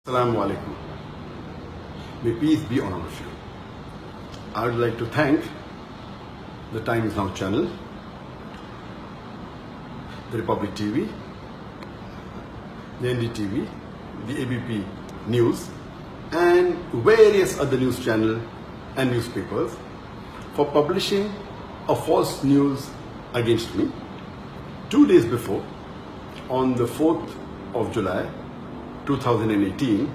Assalamu alaikum. May peace be on all of you. I would like to thank the Times Now channel, the Republic TV, the NDTV, the ABP News, and various other news channels and newspapers for publishing a false news against me 2 days before, on the 4th of July 2018,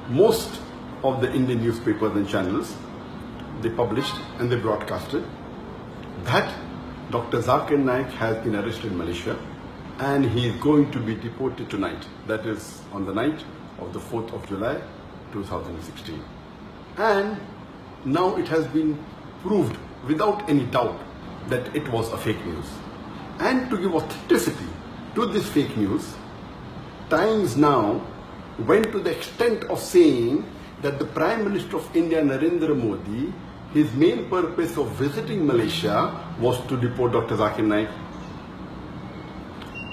most of the Indian newspapers and channels, they published and they broadcasted that Dr. Zakir Naik has been arrested in Malaysia and he is going to be deported tonight. That is on the night of the 4th of July 2016. And now it has been proved without any doubt that it was a fake news. And to give authenticity to this fake news, Times Now went to the extent of saying that the Prime Minister of India, Narendra Modi, his main purpose of visiting Malaysia was to deport Dr. Zakir Naik.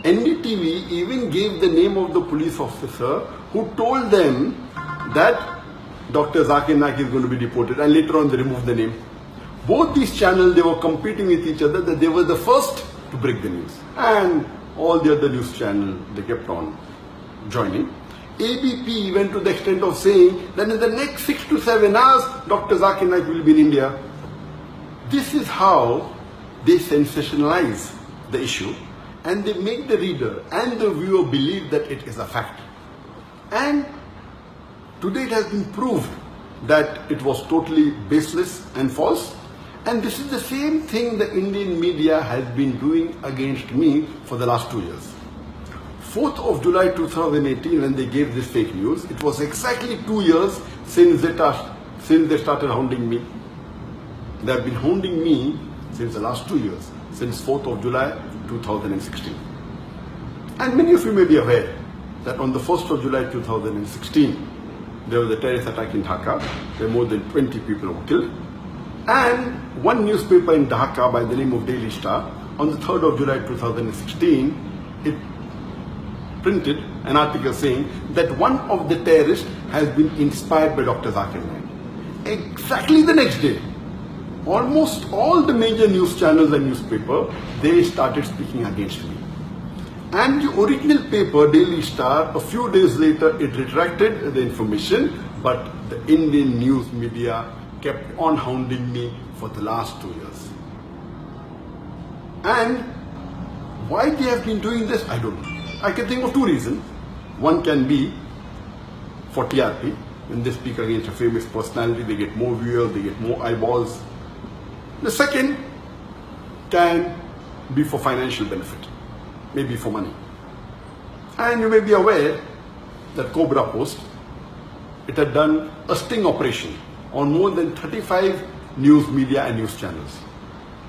NDTV even gave the name of the police officer who told them that Dr. Zakir Naik is going to be deported, and later on they removed the name. Both these channels, they were competing with each other, that they were the first to break the news. And all the other news channels, they kept on joining. ABP went to the extent of saying that in the next 6 to 7 hours, Dr. Zakir Naik will be in India. This is how they sensationalize the issue and they make the reader and the viewer believe that it is a fact. And today it has been proved that it was totally baseless and false. And this is the same thing the Indian media has been doing against me for the last 2 years. 4th of July 2018, when they gave this fake news, it was exactly 2 years since they started hounding me. They have been hounding me since the last 2 years, since 4th of July 2016. And many of you may be aware that on the 1st of July 2016, there was a terrorist attack in Dhaka, where more than 20 people were killed. And one newspaper in Dhaka by the name of Daily Star, on the 3rd of July 2016, it printed an article saying that one of the terrorists has been inspired by Dr. Zakir Naik. Exactly the next day, almost all the major news channels and newspapers, they started speaking against me. And the original paper, Daily Star, a few days later, it retracted the information, but the Indian news media kept on hounding me for the last 2 years. And why they have been doing this, I don't know. I can think of 2 reasons. One can be for TRP. When they speak against a famous personality, they get more viewers, they get more eyeballs. The second can be for financial benefit, maybe for money. And you may be aware that Cobra Post, it had done a sting operation on more than 35 news media and news channels.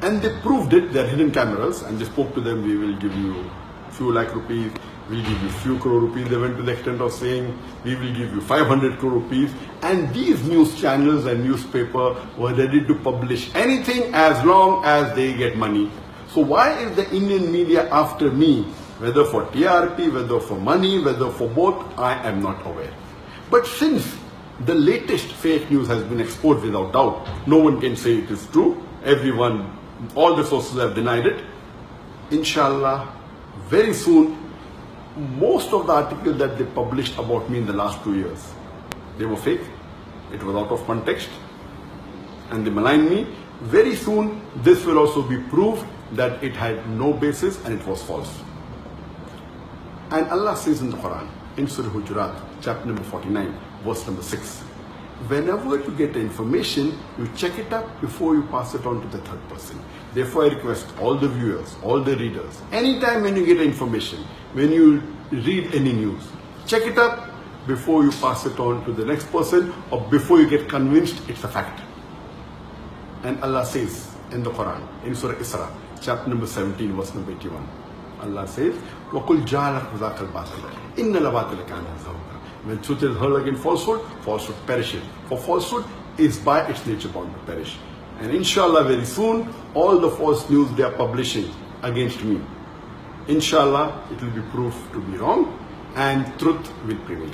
And they proved it, they're hidden cameras, and they spoke to them, we will give you few lakh rupees, we'll give you few crore rupees. They went to the extent of saying, we will give you 500 crore rupees. And these news channels and newspaper were ready to publish anything as long as they get money. So why is the Indian media after me? Whether for TRP, whether for money, whether for both, I am not aware. But since the latest fake news has been exposed without doubt, no one can say it is true. Everyone, all the sources have denied it. Inshallah, very soon, most of the articles that they published about me in the last 2 years, they were fake. It was out of context and they maligned me. Very soon, this will also be proved that it had no basis and it was false. And Allah says in the Quran, in Surah Hujurat, chapter number 49, verse number 6, whenever you get information, you check it up before you pass it on to the third person. Therefore, I request all the viewers, all the readers, anytime when you get information, when you read any news, check it up before you pass it on to the next person or before you get convinced it's a fact. And Allah says in the Quran, in Surah Isra, chapter number 17, verse number 81, Allah says, وَقُلْ جَعَلَكْ ذَاكَ الْبَاطِلَ إِنَّ الْبَاطِلَ كَانَ زَهُوقًا. When truth is heard against falsehood, falsehood perishes. For falsehood is by its nature bound to perish. And inshallah, very soon, all the false news they are publishing against me, inshallah, it will be proved to be wrong and truth will prevail.